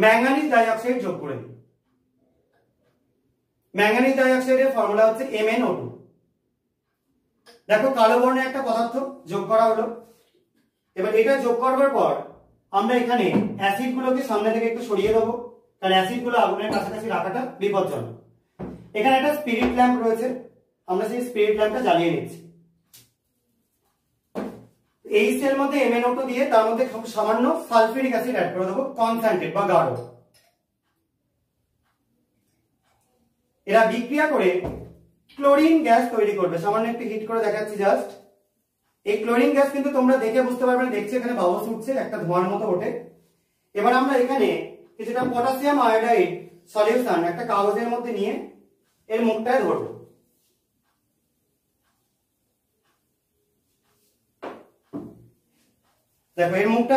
Manganese dioxide যোগ করে দিই। ম্যাঙ্গানিজ ডাইঅক্সাইডের ফর্মুলা হচ্ছে MnO2। দেখো কালো বর্ণের একটা পদার্থ যোগ করা হলো। এবার এটা যোগ করবার পর আমরা এখানে অ্যাসিড গুলোকে সামনে থেকে একটু সরিয়ে দেবো, কারণ অ্যাসিড গুলো আগুনের কাছাকাছি রাখাটা বিপজ্জনক। এখানে একটা স্পিরিট ল্যাম্প রয়েছে, আমরা সেই স্পিরিট ল্যাম্পটা জ্বালিয়ে নিচ্ছি। এই সেল মধ্যে MnO2 দিয়ে তার মধ্যে খুব সামান্য সালফিউরিক অ্যাসিড অ্যাড করে দেবো, কনসেন্ট্রেট বা গাঢ়। এরা বিক্রিয়া করে ক্লোরিন গ্যাস তৈরি করবে। সামান্য একটু হিট করে দেখাচ্ছি জাস্ট। এই ক্লোরিন গ্যাস কিন্তু তোমরা দেখে বুঝতে পারবে না, দেখছি এখানে বাবলস উঠছে, একটা ধোঁয়ার মতো ওঠে। এবার আমরা এখানে কিছুটা পটাশিয়াম আয়োডাইড সলিউশন একটা কাগজের মধ্যে নিয়ে এর মুখটায় ধরবো। দেখো এর মুখটা